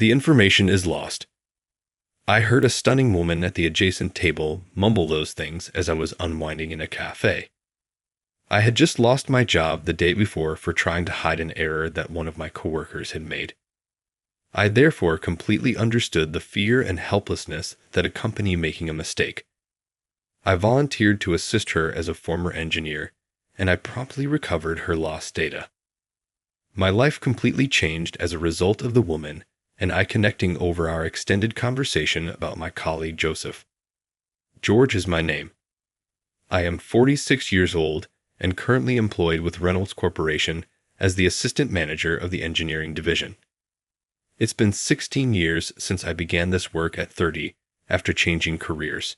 The information is lost. I heard a stunning woman at the adjacent table mumble those things as I was unwinding in a cafe. I had just lost my job the day before for trying to hide an error that one of my coworkers had made. I therefore completely understood the fear and helplessness that accompany making a mistake. I volunteered to assist her as a former engineer, and I promptly recovered her lost data. My life completely changed as a result of the woman and I connecting over our extended conversation about my colleague Joseph. George is my name. I am 46 years old and currently employed with Reynolds Corporation as the assistant manager of the engineering division. It's been 16 years since I began this work at 30 after changing careers.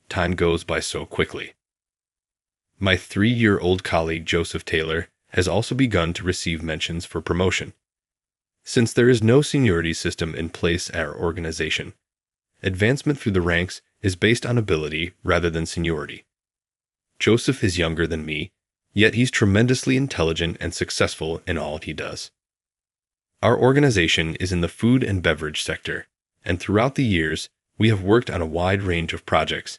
Time goes by so quickly. My 3-year-old colleague Joseph Taylor has also begun to receive mentions for promotion. Since there is no seniority system in place at our organization, advancement through the ranks is based on ability rather than seniority. Joseph is younger than me, yet he's tremendously intelligent and successful in all he does. Our organization is in the food and beverage sector, and throughout the years, we have worked on a wide range of projects.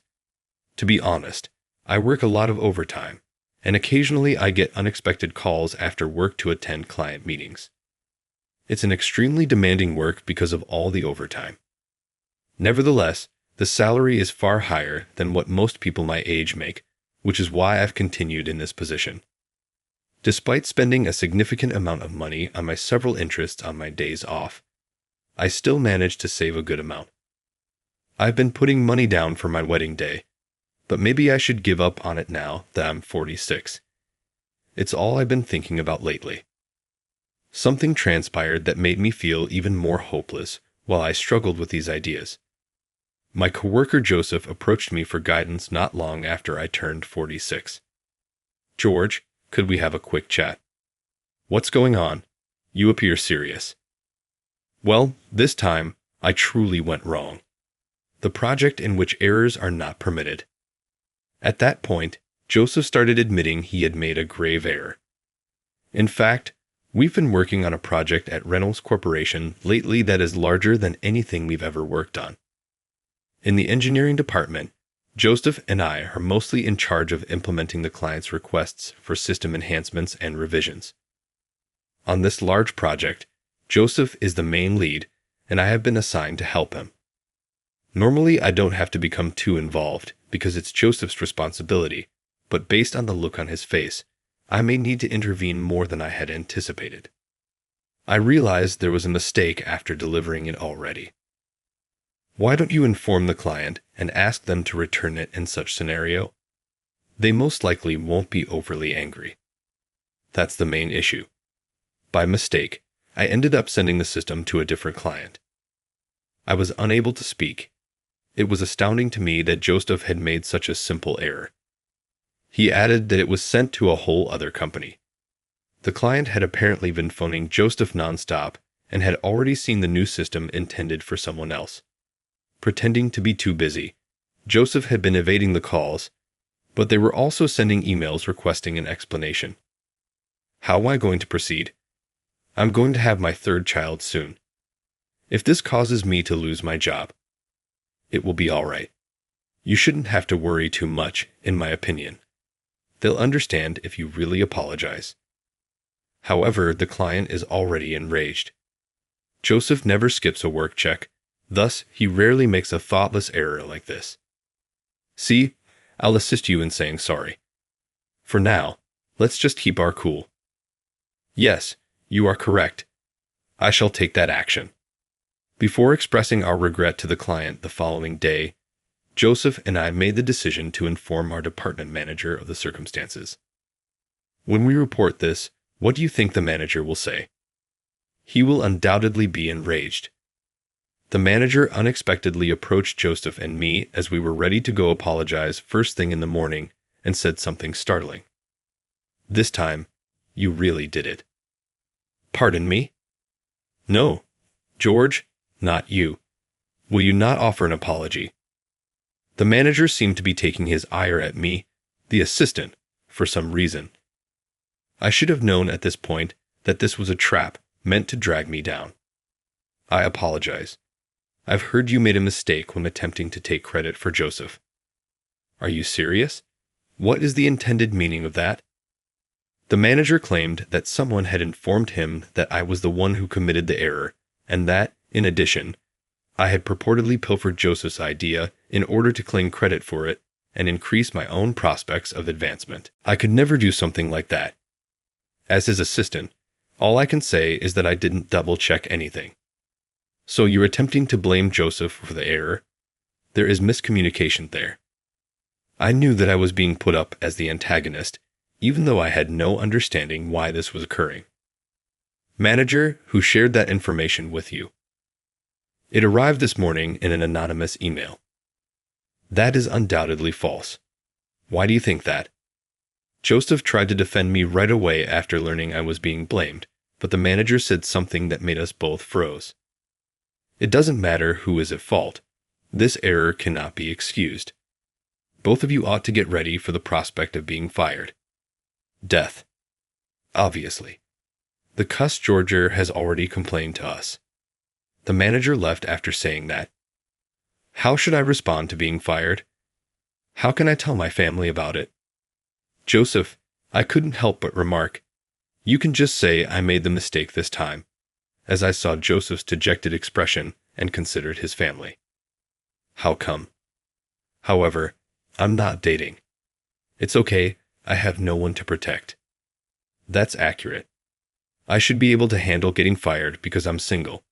To be honest, I work a lot of overtime, and occasionally I get unexpected calls after work to attend client meetings. It's an extremely demanding work because of all the overtime. Nevertheless, the salary is far higher than what most people my age make, which is why I've continued in this position. Despite spending a significant amount of money on my several interests on my days off, I still manage to save a good amount. I've been putting money down for my wedding day, but maybe I should give up on it now that I'm 46. It's all I've been thinking about lately. Something transpired that made me feel even more hopeless while I struggled with these ideas. My coworker Joseph approached me for guidance not long after I turned 46. "George, could we have a quick chat?" "What's going on? You appear serious." "Well, this time, I truly went wrong. The project in which errors are not permitted." At that point, Joseph started admitting he had made a grave error. "In fact, we've been working on a project at Reynolds Corporation lately that is larger than anything we've ever worked on. In the engineering department, Joseph and I are mostly in charge of implementing the client's requests for system enhancements and revisions. On this large project, Joseph is the main lead, and I have been assigned to help him. Normally, I don't have to become too involved because it's Joseph's responsibility, but based on the look on his face, I may need to intervene more than I had anticipated. I realized there was a mistake after delivering it already. Why don't you inform the client and ask them to return it in such scenario? They most likely won't be overly angry. That's the main issue. By mistake, I ended up sending the system to a different client. I was unable to speak. It was astounding to me that Joseph had made such a simple error. He added that it was sent to a whole other company. The client had apparently been phoning Joseph nonstop and had already seen the new system intended for someone else. Pretending to be too busy, Joseph had been evading the calls, but they were also sending emails requesting an explanation. How am I going to proceed? I'm going to have my 3rd child soon. If this causes me to lose my job, it will be all right. You shouldn't have to worry too much, in my opinion. They'll understand if you really apologize. However, the client is already enraged. Joseph never skips a work check, thus he rarely makes a thoughtless error like this. See, I'll assist you in saying sorry. For now, let's just keep our cool. Yes, you are correct. I shall take that action. Before expressing our regret to the client the following day, Joseph and I made the decision to inform our department manager of the circumstances. When we report this, what do you think the manager will say? He will undoubtedly be enraged. The manager unexpectedly approached Joseph and me as we were ready to go apologize first thing in the morning and said something startling. This time, you really did it. Pardon me? No, George, not you. Will you not offer an apology? The manager seemed to be taking his ire at me, the assistant, for some reason. I should have known at this point that this was a trap meant to drag me down. I apologize. I've heard you made a mistake when attempting to take credit for Joseph. Are you serious? What is the intended meaning of that? The manager claimed that someone had informed him that I was the one who committed the error, and that, in addition, I had purportedly pilfered Joseph's idea in order to claim credit for it and increase my own prospects of advancement. I could never do something like that. As his assistant, all I can say is that I didn't double-check anything. So you're attempting to blame Joseph for the error? There is miscommunication there. I knew that I was being put up as the antagonist, even though I had no understanding why this was occurring. Manager, who shared that information with you? It arrived this morning in an anonymous email. That is undoubtedly false. Why do you think that? Joseph tried to defend me right away after learning I was being blamed, but the manager said something that made us both froze. It doesn't matter who is at fault. This error cannot be excused. Both of you ought to get ready for the prospect of being fired. Death. Obviously. The cuss Georger has already complained to us. The manager left after saying that. How should I respond to being fired? How can I tell my family about it? Joseph, I couldn't help but remark, you can just say I made the mistake this time, as I saw Joseph's dejected expression and considered his family. How come? However, I'm not dating. It's okay, I have no one to protect. That's accurate. I should be able to handle getting fired because I'm single.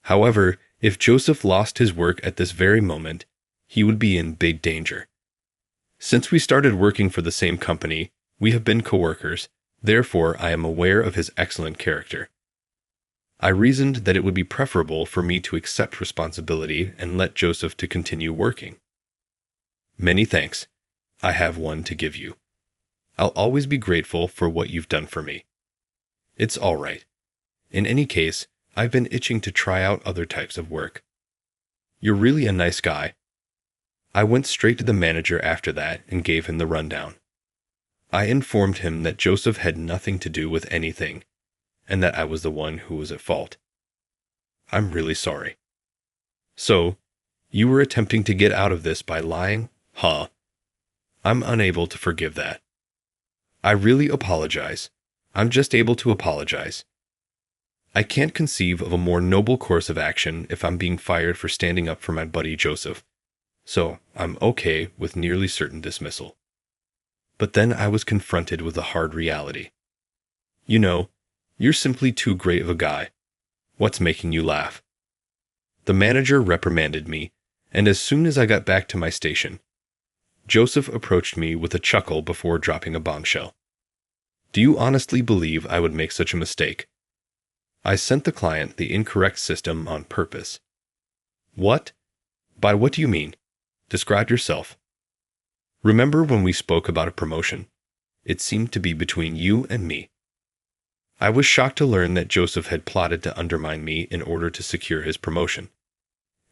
However, if Joseph lost his work at this very moment, he would be in big danger. Since we started working for the same company, we have been coworkers, therefore I am aware of his excellent character. I reasoned that it would be preferable for me to accept responsibility and let Joseph to continue working. Many thanks. I have one to give you. I'll always be grateful for what you've done for me. It's all right. In any case, I've been itching to try out other types of work. You're really a nice guy. I went straight to the manager after that and gave him the rundown. I informed him that Joseph had nothing to do with anything, and that I was the one who was at fault. I'm really sorry. So, you were attempting to get out of this by lying? Huh? I'm unable to forgive that. I really apologize. I'm just able to apologize. I can't conceive of a more noble course of action if I'm being fired for standing up for my buddy Joseph. So, I'm okay with nearly certain dismissal. But then I was confronted with a hard reality. You know, you're simply too great of a guy. What's making you laugh? The manager reprimanded me, and as soon as I got back to my station, Joseph approached me with a chuckle before dropping a bombshell. Do you honestly believe I would make such a mistake? I sent the client the incorrect system on purpose. What? By what do you mean? Describe yourself. Remember when we spoke about a promotion? It seemed to be between you and me. I was shocked to learn that Joseph had plotted to undermine me in order to secure his promotion.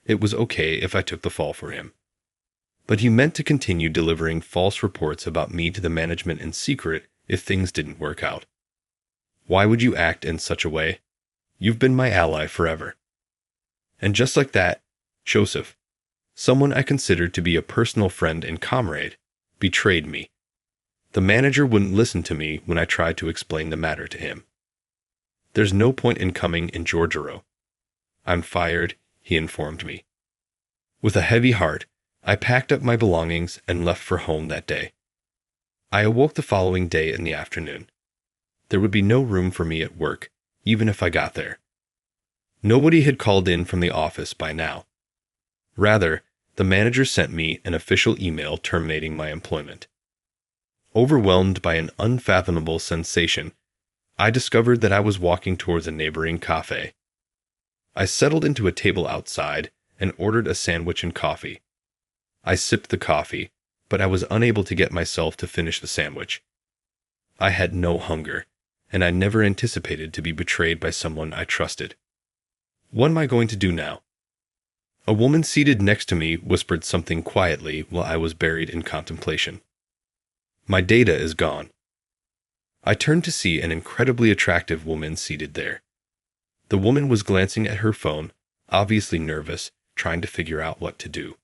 It was okay if I took the fall for him. But he meant to continue delivering false reports about me to the management in secret if things didn't work out. Why would you act in such a way? You've been my ally forever. And just like that, Joseph, someone I considered to be a personal friend and comrade, betrayed me. The manager wouldn't listen to me when I tried to explain the matter to him. There's no point in coming in Georgero. I'm fired, he informed me. With a heavy heart, I packed up my belongings and left for home that day. I awoke the following day in the afternoon. There would be no room for me at work, even if I got there. Nobody had called in from the office by now. Rather, the manager sent me an official email terminating my employment. Overwhelmed by an unfathomable sensation, I discovered that I was walking towards a neighboring café. I settled into a table outside and ordered a sandwich and coffee. I sipped the coffee, but I was unable to get myself to finish the sandwich. I had no hunger, and I never anticipated to be betrayed by someone I trusted. What am I going to do now? A woman seated next to me whispered something quietly while I was buried in contemplation. My data is gone. I turned to see an incredibly attractive woman seated there. The woman was glancing at her phone, obviously nervous, trying to figure out what to do.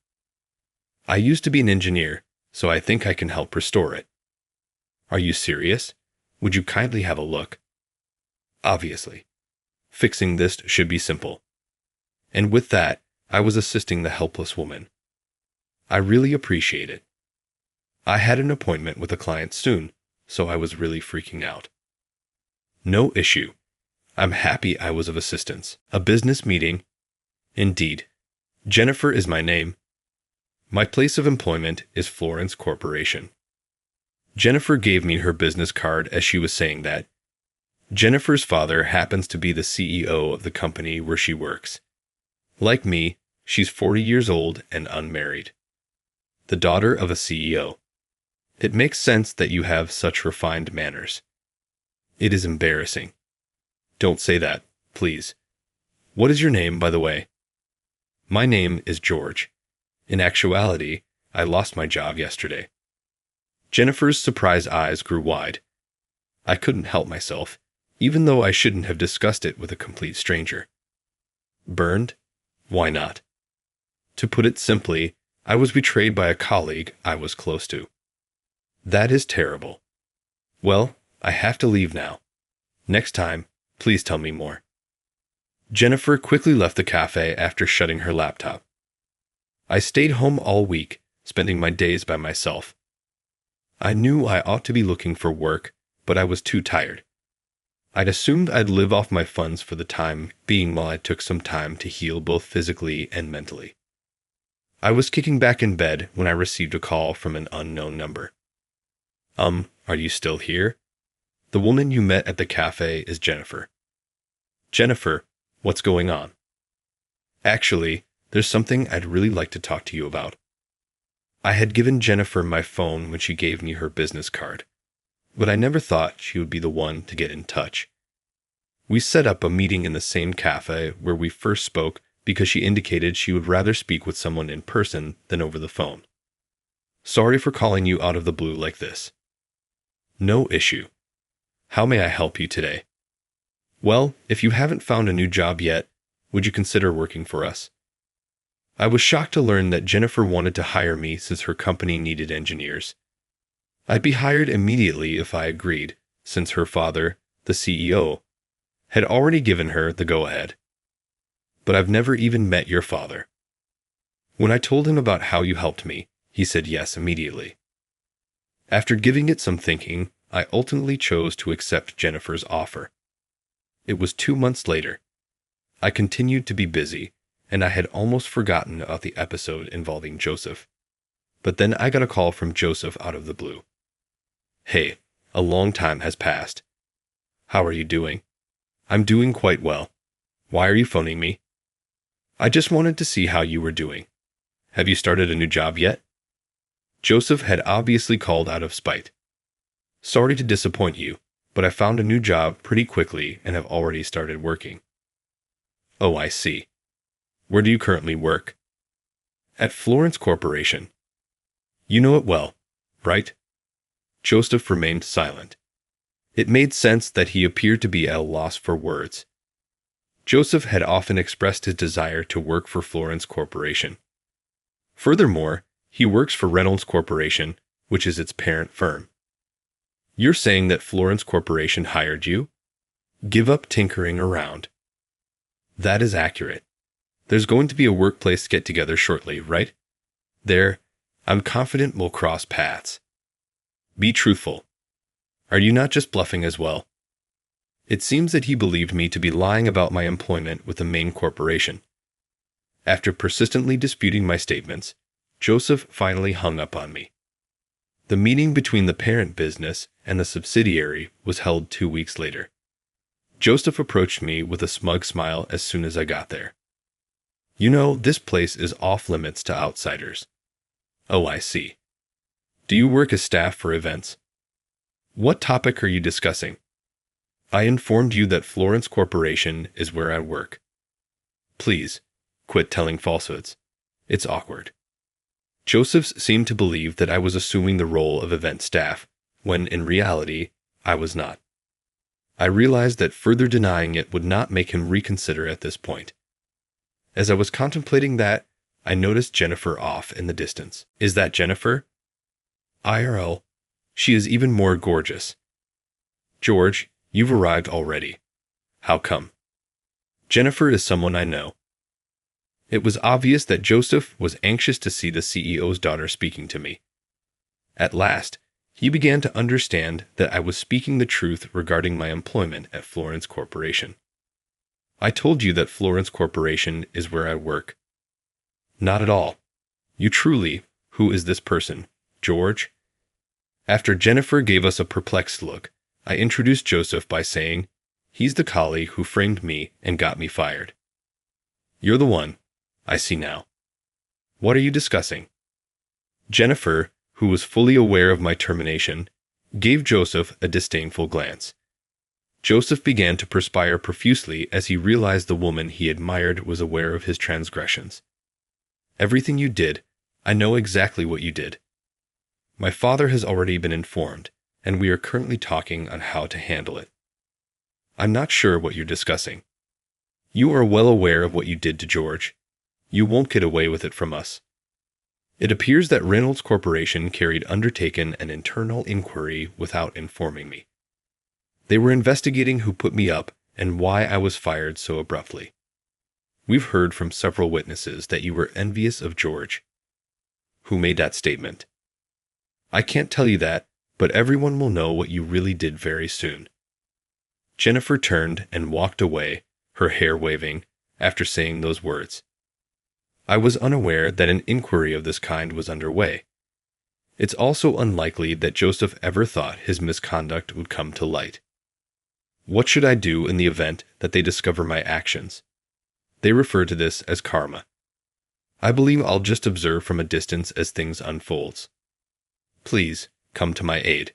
I used to be an engineer, so I think I can help restore it. Are you serious? Would you kindly have a look? Obviously. Fixing this should be simple. And with that, I was assisting the helpless woman. I really appreciate it. I had an appointment with a client soon, so I was really freaking out. No issue. I'm happy I was of assistance. A business meeting? Indeed. Jennifer is my name. My place of employment is Florence Corporation. Jennifer gave me her business card as she was saying that. Jennifer's father happens to be the CEO of the company where she works. Like me, she's 40 years old and unmarried. The daughter of a CEO. It makes sense that you have such refined manners. It is embarrassing. Don't say that, please. What is your name, by the way? My name is George. In actuality, I lost my job yesterday. Jennifer's surprised eyes grew wide. I couldn't help myself, even though I shouldn't have discussed it with a complete stranger. Burned? Why not? To put it simply, I was betrayed by a colleague I was close to. That is terrible. Well, I have to leave now. Next time, please tell me more. Jennifer quickly left the cafe after shutting her laptop. I stayed home all week, spending my days by myself. I knew I ought to be looking for work, but I was too tired. I'd assumed I'd live off my funds for the time being while I took some time to heal both physically and mentally. I was kicking back in bed when I received a call from an unknown number. Are you still here? The woman you met at the cafe is Jennifer. Jennifer, what's going on? Actually, there's something I'd really like to talk to you about. I had given Jennifer my phone when she gave me her business card, but I never thought she would be the one to get in touch. We set up a meeting in the same cafe where we first spoke because she indicated she would rather speak with someone in person than over the phone. Sorry for calling you out of the blue like this. No issue. How may I help you today? Well, if you haven't found a new job yet, would you consider working for us? I was shocked to learn that Jennifer wanted to hire me since her company needed engineers. I'd be hired immediately if I agreed, since her father, the CEO, had already given her the go-ahead. But I've never even met your father. When I told him about how you helped me, he said yes immediately. After giving it some thinking, I ultimately chose to accept Jennifer's offer. It was 2 months later. I continued to be busy, and I had almost forgotten about the episode involving Joseph. But then I got a call from Joseph out of the blue. Hey, a long time has passed. How are you doing? I'm doing quite well. Why are you phoning me? I just wanted to see how you were doing. Have you started a new job yet? Joseph had obviously called out of spite. Sorry to disappoint you, but I found a new job pretty quickly and have already started working. Oh, I see. Where do you currently work? At Florence Corporation. You know it well, right? Joseph remained silent. It made sense that he appeared to be at a loss for words. Joseph had often expressed his desire to work for Florence Corporation. Furthermore, he works for Reynolds Corporation, which is its parent firm. You're saying that Florence Corporation hired you? Give up tinkering around. That is accurate. There's going to be a workplace get-together shortly, right? There, I'm confident we'll cross paths. Be truthful. Are you not just bluffing as well? It seems that he believed me to be lying about my employment with the main corporation. After persistently disputing my statements, Joseph finally hung up on me. The meeting between the parent business and the subsidiary was held 2 weeks later. Joseph approached me with a smug smile as soon as I got there. You know, this place is off limits to outsiders. Oh, I see. Do you work as staff for events? What topic are you discussing? I informed you that Florence Corporation is where I work. Please, quit telling falsehoods. It's awkward. Joseph seemed to believe that I was assuming the role of event staff, when in reality, I was not. I realized that further denying it would not make him reconsider at this point. As I was contemplating that, I noticed Jennifer off in the distance. Is that Jennifer? IRL. She is even more gorgeous. George, you've arrived already. How come? Jennifer is someone I know. It was obvious that Joseph was anxious to see the CEO's daughter speaking to me. At last, he began to understand that I was speaking the truth regarding my employment at Florence Corporation. I told you that Florence Corporation is where I work. Not at all. You truly, who is this person, George? After Jennifer gave us a perplexed look, I introduced Joseph by saying, he's the colleague who framed me and got me fired. You're the one. I see now. What are you discussing? Jennifer, who was fully aware of my termination, gave Joseph a disdainful glance. Joseph began to perspire profusely as he realized the woman he admired was aware of his transgressions. Everything you did, I know exactly what you did. My father has already been informed, and we are currently talking on how to handle it. I'm not sure what you're discussing. You are well aware of what you did to George. You won't get away with it from us. It appears that Reynolds Corporation undertaken an internal inquiry without informing me. They were investigating who put me up and why I was fired so abruptly. We've heard from several witnesses that you were envious of George. Who made that statement? I can't tell you that, but everyone will know what you really did very soon. Jennifer turned and walked away, her hair waving, after saying those words. I was unaware that an inquiry of this kind was underway. It's also unlikely that Joseph ever thought his misconduct would come to light. What should I do in the event that they discover my actions? They refer to this as karma. I believe I'll just observe from a distance as things unfolds. Please, come to my aid.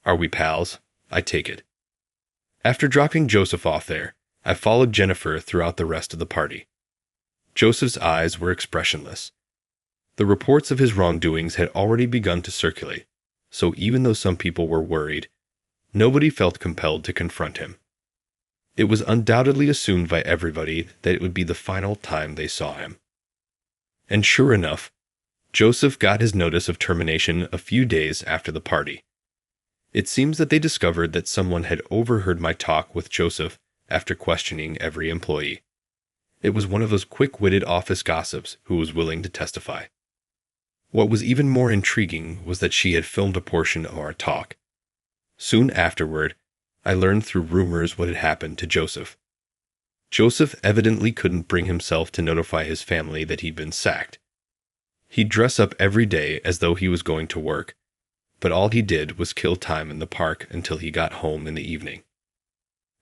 Are we pals? I take it. After dropping Joseph off there, I followed Jennifer throughout the rest of the party. Joseph's eyes were expressionless. The reports of his wrongdoings had already begun to circulate, so even though some people were worried, nobody felt compelled to confront him. It was undoubtedly assumed by everybody that it would be the final time they saw him. And sure enough, Joseph got his notice of termination a few days after the party. It seems that they discovered that someone had overheard my talk with Joseph after questioning every employee. It was one of those quick-witted office gossips who was willing to testify. What was even more intriguing was that she had filmed a portion of our talk. Soon afterward, I learned through rumors what had happened to Joseph. Joseph evidently couldn't bring himself to notify his family that he'd been sacked. He'd dress up every day as though he was going to work, but all he did was kill time in the park until he got home in the evening.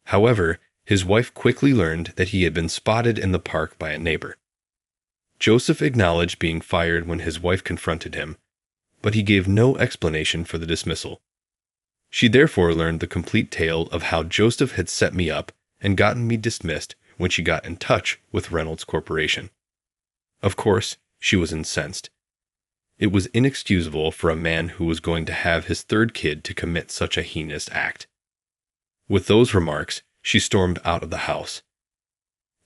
However, his wife quickly learned that he had been spotted in the park by a neighbor. Joseph acknowledged being fired when his wife confronted him, but he gave no explanation for the dismissal. She therefore learned the complete tale of how Joseph had set me up and gotten me dismissed when she got in touch with Reynolds Corporation. Of course, she was incensed. It was inexcusable for a man who was going to have his third kid to commit such a heinous act. With those remarks, she stormed out of the house.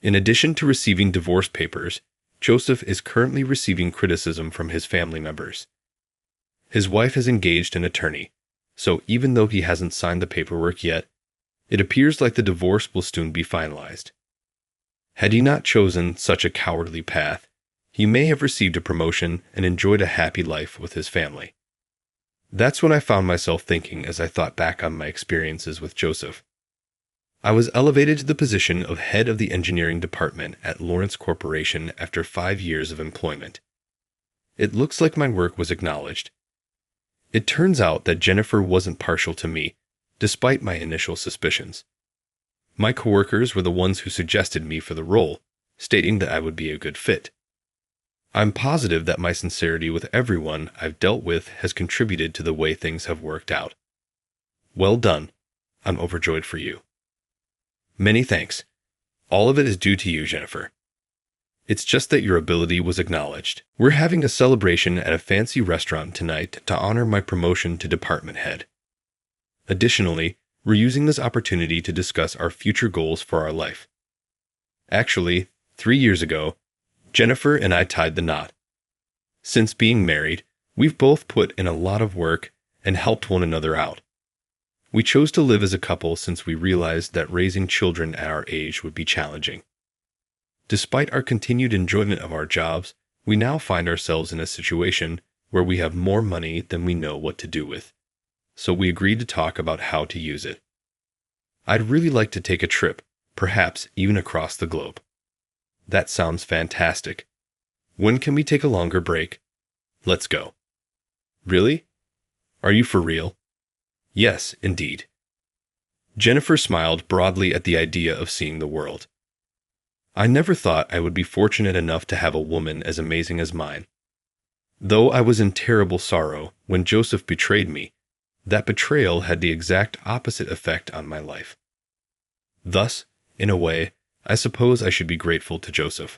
In addition to receiving divorce papers, Joseph is currently receiving criticism from his family members. His wife has engaged an attorney, so even though he hasn't signed the paperwork yet, it appears like the divorce will soon be finalized. Had he not chosen such a cowardly path, he may have received a promotion and enjoyed a happy life with his family. That's what I found myself thinking as I thought back on my experiences with Joseph. I was elevated to the position of head of the engineering department at Lawrence Corporation after 5 years of employment. It looks like my work was acknowledged. It turns out that Jennifer wasn't partial to me, despite my initial suspicions. My coworkers were the ones who suggested me for the role, stating that I would be a good fit. I'm positive that my sincerity with everyone I've dealt with has contributed to the way things have worked out. Well done. I'm overjoyed for you. Many thanks. All of it is due to you, Jennifer. It's just that your ability was acknowledged. We're having a celebration at a fancy restaurant tonight to honor my promotion to department head. Additionally, We're using this opportunity to discuss our future goals for our life. Actually, 3 years ago, Jennifer and I tied the knot. Since being married, we've both put in a lot of work and helped one another out. We chose to live as a couple since we realized that raising children at our age would be challenging. Despite our continued enjoyment of our jobs, we now find ourselves in a situation where we have more money than we know what to do with. So we agreed to talk about how to use it. I'd really like to take a trip, perhaps even across the globe. That sounds fantastic. When can we take a longer break? Let's go. Really? Are you for real? Yes, indeed. Jennifer smiled broadly at the idea of seeing the world. I never thought I would be fortunate enough to have a woman as amazing as mine. Though I was in terrible sorrow when Joseph betrayed me, that betrayal had the exact opposite effect on my life. Thus, in a way, I suppose I should be grateful to Joseph.